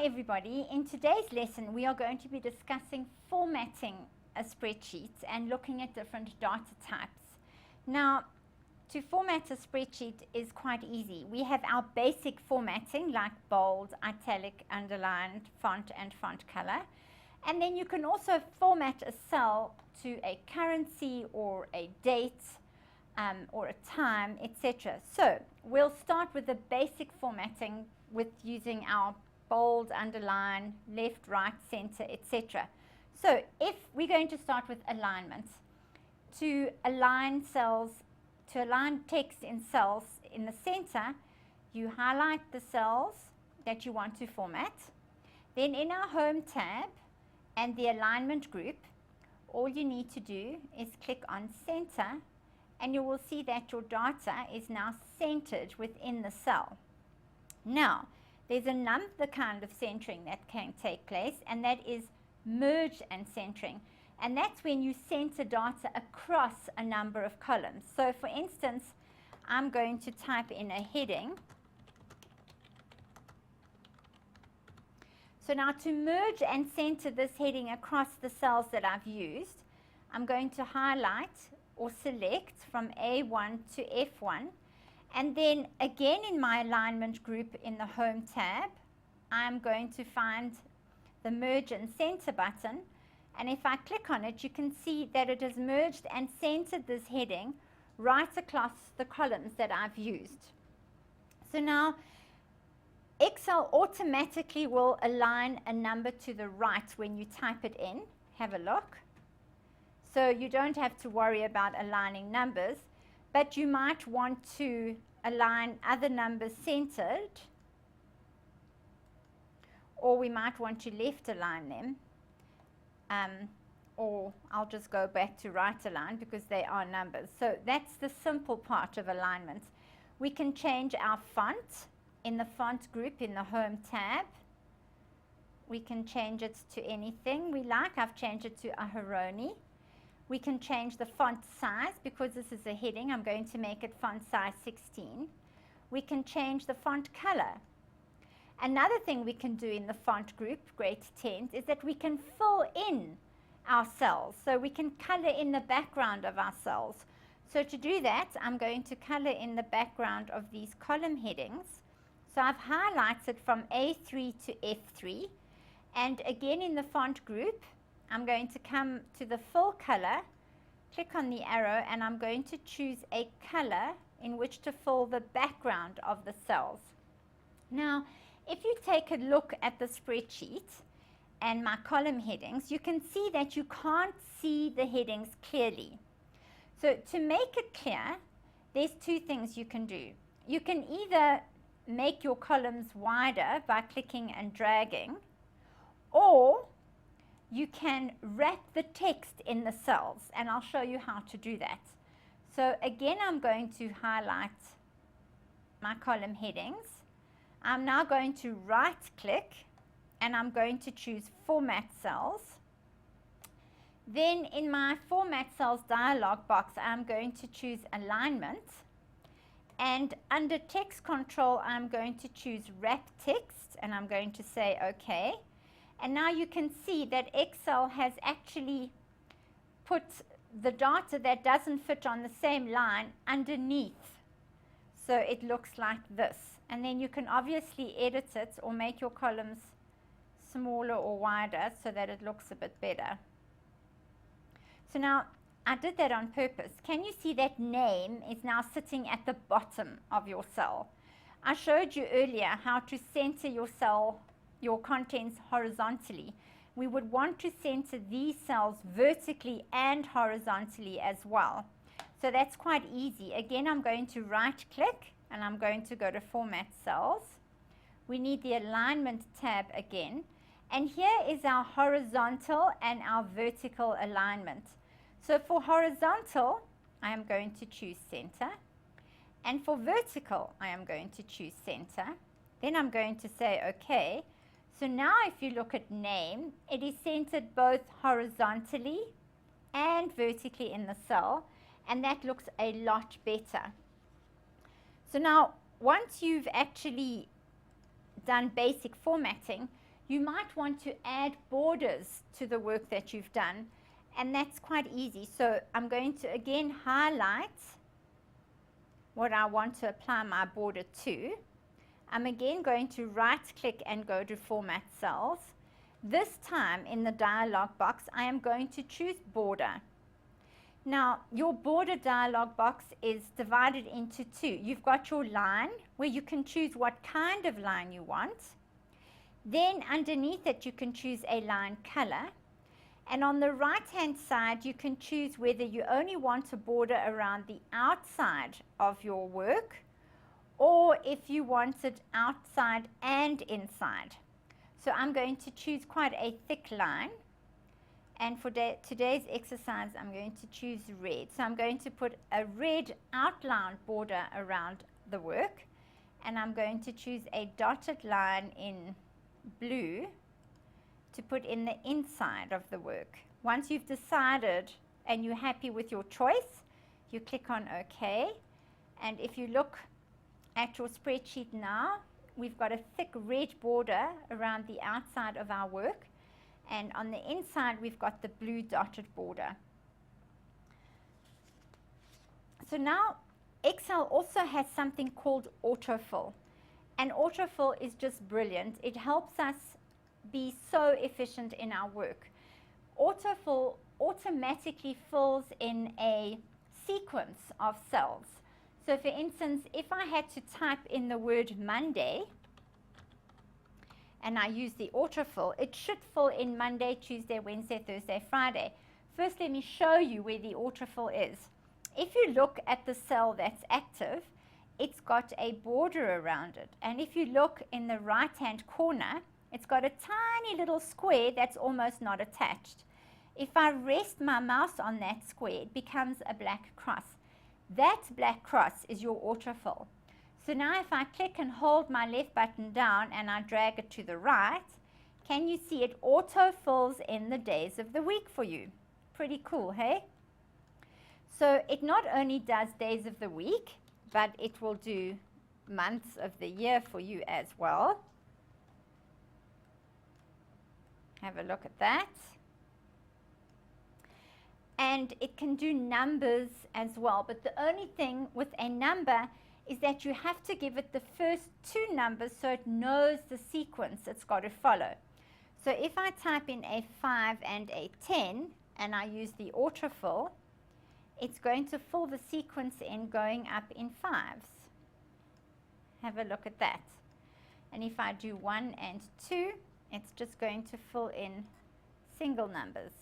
everybody. In today's lesson, we are going to be discussing formatting a spreadsheet and looking at different data types. Now, to format a spreadsheet is quite easy. We have our basic formatting like bold, italic, underlined, font and font color. And then you can also format a cell to a currency or a date or a time, etc. So we'll start with the basic formatting with using our bold, underline, left, right, center, etc. So if we're going to start with alignment, to align cells, to align text in cells in the center, you highlight the cells that you want to format. Then in our Home tab and the alignment group, all you need to do is click on center and you will see that your data is now centered within the cell. Now, there's another kind of centering that can take place, and that is merge and centering. And that's when you center data across a number of columns. So for instance, I'm going to type in a heading. So now to merge and center this heading across the cells that I've used, I'm going to highlight or select from A1 to F1. And then again in my alignment group in the Home tab, I'm going to find the merge and center button. And if I click on it, you can see that it has merged and centered this heading right across the columns that I've used. So now Excel automatically will align a number to the right when you type it in. Have a look. So you don't have to worry about aligning numbers, but you might want to align other numbers centered, or we might want to left align them, or I'll just go back to right align because they are numbers. So that's the simple part of alignment. We can change our font in the font group in the Home tab. We can change it to anything we like. I've changed it to Aharoni. We can change the font size because this is a heading. I'm going to make it font size 16. We can change the font color. Another thing we can do in the font group, Great Tent, is that we can fill in our cells. So we can color in the background of our cells. So to do that, I'm going to color in the background of these column headings. So I've highlighted from A3 to F3. And again in the font group, I'm going to come to the fill color, click on the arrow, and I'm going to choose a color in which to fill the background of the cells. Now, if you take a look at the spreadsheet and my column headings, you can see that you can't see the headings clearly. So to make it clear, there's two things you can do. You can either make your columns wider by clicking and dragging, or you can wrap the text in the cells, and I'll show you how to do that. So again, I'm going to highlight my column headings. I'm now going to right click and I'm going to choose Format Cells. Then in my Format Cells dialog box, I'm going to choose Alignment. And under Text Control, I'm going to choose Wrap Text, and I'm going to say OK. And now you can see that Excel has actually put the data that doesn't fit on the same line underneath. So it looks like this. And then you can obviously edit it or make your columns smaller or wider so that it looks a bit better. So now I did that on purpose. Can you see that name is now sitting at the bottom of your cell? I showed you earlier how to center your cell, your contents horizontally. We would want to center these cells vertically and horizontally as well. So that's quite easy. Again, I'm going to right click and I'm going to go to Format Cells. We need the Alignment tab again. And here is our horizontal and our vertical alignment. So for horizontal, I am going to choose center. And for vertical, I am going to choose center. Then I'm going to say OK. So now if you look at name, it is centered both horizontally and vertically in the cell, and that looks a lot better. So now once you've actually done basic formatting, You might want to add borders to the work that you've done, and that's quite easy. So I'm going to again highlight what I want to apply my border to. I'm again going to right click and go to Format Cells. This time in the dialog box, I am going to choose Border. Now, your border dialog box is divided into two. You've got your line where you can choose what kind of line you want. Then underneath it, you can choose a line color. And on the right-hand side, you can choose whether you only want a border around the outside of your work, or if you want it outside and inside. So I'm going to choose quite a thick line. And for today's exercise, I'm going to choose red. So I'm going to put a red outline border around the work. And I'm going to choose a dotted line in blue to put in the inside of the work. Once you've decided and you're happy with your choice, you click on OK. And if you look at your spreadsheet now, we've got a thick red border around the outside of our work. And on the inside, we've got the blue dotted border. So now, Excel also has something called autofill. And autofill is just brilliant. It helps us be so efficient in our work. Autofill automatically fills in a sequence of cells. So for instance, if I had to type in the word Monday, and I use the autofill, it should fill in Monday, Tuesday, Wednesday, Thursday, Friday. First, let me show you where the autofill is. If you look at the cell that's active, it's got a border around it. And if you look in the right-hand corner, it's got a tiny little square that's almost not attached. If I rest my mouse on that square, it becomes a black cross. That black cross is your autofill. So now if I click and hold my left button down and I drag it to the right, can you see it auto-fills in the days of the week for you? Pretty cool, hey? So it not only does days of the week, but it will do months of the year for you as well. Have a look at that. And it can do numbers as well, but the only thing with a number is that you have to give it the first two numbers so it knows the sequence it's got to follow. So if I type in a 5 and a 10 and I use the autofill, it's going to fill the sequence in going up in 5s. Have a look at that. And if I do 1 and 2, it's just going to fill in single numbers.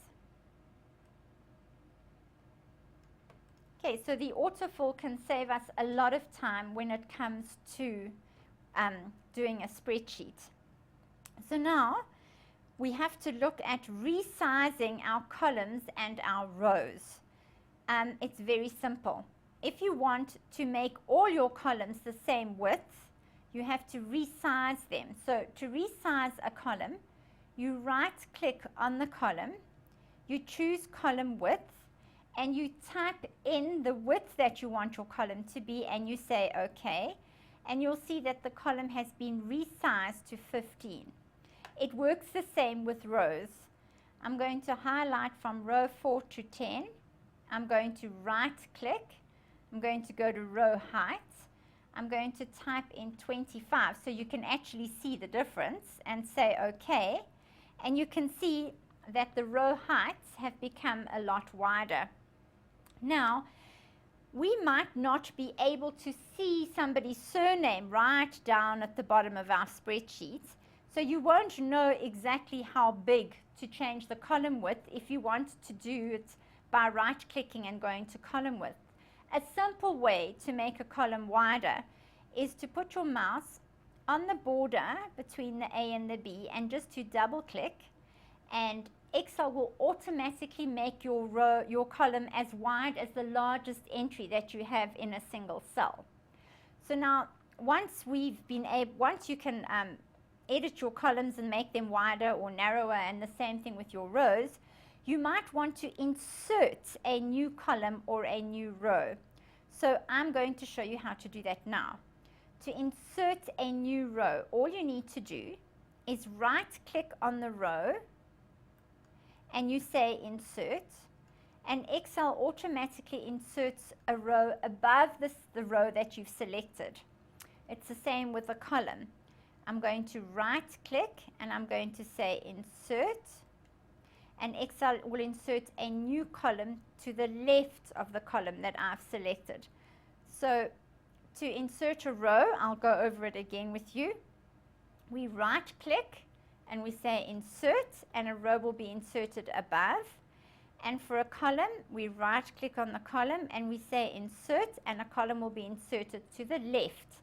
Okay, so the autofill can save us a lot of time when it comes to doing a spreadsheet. So now we have to look at resizing our columns and our rows. It's very simple. If you want to make all your columns the same width, you have to resize them. So to resize a column, you right-click on the column, you choose column width, and you type in the width that you want your column to be, and you say OK, and you'll see that the column has been resized to 15. It works the same with rows. I'm going to highlight from row 4 to 10. I'm going to right-click. I'm going to go to row height. I'm going to type in 25 so you can actually see the difference and say OK. And you can see that the row heights have become a lot wider. Now, we might not be able to see somebody's surname right down at the bottom of our spreadsheet, so you won't know exactly how big to change the column width if you want to do it by right-clicking and going to column width. A simple way to make a column wider is to put your mouse on the border between the A and the B and just to double-click, and Excel will automatically make your column as wide as the largest entry that you have in a single cell. So now, once you can edit your columns and make them wider or narrower, and the same thing with your rows, you might want to insert a new column or a new row. So I'm going to show you how to do that now. To insert a new row, all you need to do is right-click on the row and you say insert, and Excel automatically inserts a row above the row that you've selected. It's the same with the column. I'm going to right-click and I'm going to say insert, and Excel will insert a new column to the left of the column that I've selected. So to insert a row, I'll go over it again with you. We right-click and we say insert, and a row will be inserted above. And for a column, we right-click on the column and we say insert, and a column will be inserted to the left.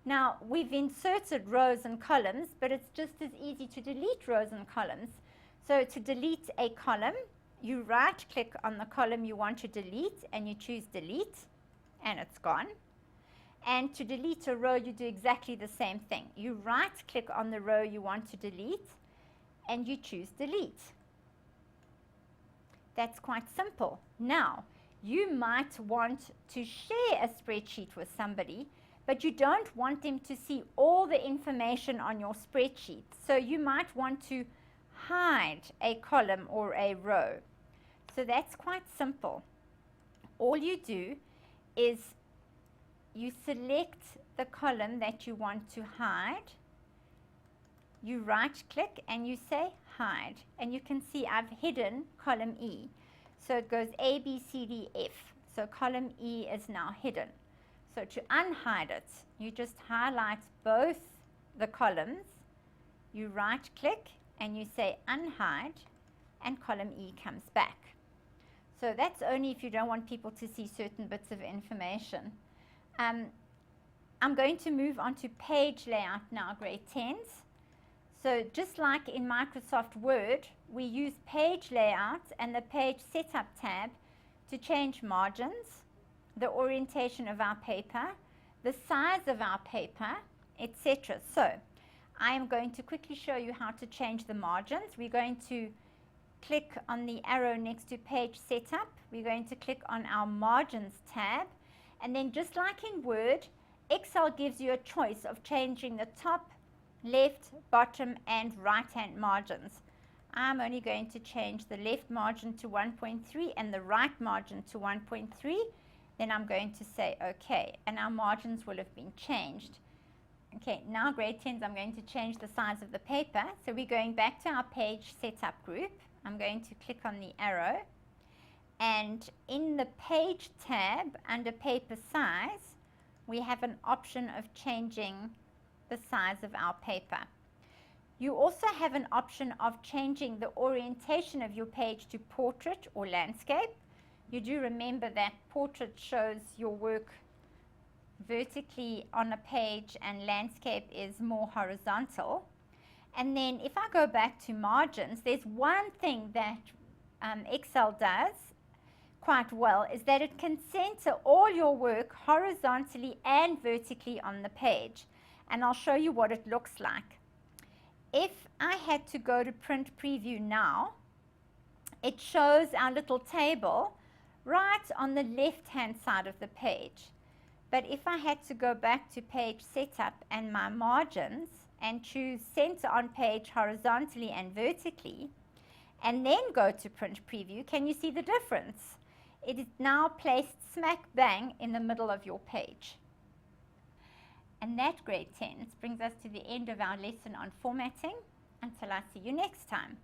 Now, we've inserted rows and columns, but it's just as easy to delete rows and columns. So to delete a column, you right-click on the column you want to delete and you choose delete, and it's gone. And to delete a row, you do exactly the same thing. You right-click on the row you want to delete and you choose delete. That's quite simple. Now, you might want to share a spreadsheet with somebody, but you don't want them to see all the information on your spreadsheet. So you might want to hide a column or a row. So that's quite simple. All you do is you select the column that you want to hide, you right-click and you say hide, and you can see I've hidden column E. So it goes A, B, C, D, F. So column E is now hidden. So to unhide it, you just highlight both the columns, you right-click and you say unhide, and column E comes back. So that's only if you don't want people to see certain bits of information. I'm going to move on to page layout now, grade 10s. So just like in Microsoft Word, we use page layout and the page setup tab to change margins, the orientation of our paper, the size of our paper, etc. So I am going to quickly show you how to change the margins. We're going to click on the arrow next to page setup. We're going to click on our margins tab. And then just like in Word, Excel gives you a choice of changing the top, left, bottom, and right-hand margins. I'm only going to change the left margin to 1.3 and the right margin to 1.3. Then I'm going to say OK, and our margins will have been changed. Okay, now grade 10s, I'm going to change the size of the paper. So we're going back to our page setup group. I'm going to click on the arrow. And in the page tab under paper size, we have an option of changing the size of our paper. You also have an option of changing the orientation of your page to portrait or landscape. You do remember that portrait shows your work vertically on a page and landscape is more horizontal. And then if I go back to margins, there's one thing that Excel does quite well, is that it can center all your work horizontally and vertically on the page. And I'll show you what it looks like. If I had to go to print preview now, it shows our little table right on the left-hand side of the page. But if I had to go back to page setup and my margins and choose center on page horizontally and vertically, and then go to print preview, can you see the difference? It is now placed smack bang in the middle of your page. And that, grade 10, brings us to the end of our lesson on formatting. Until I see you next time.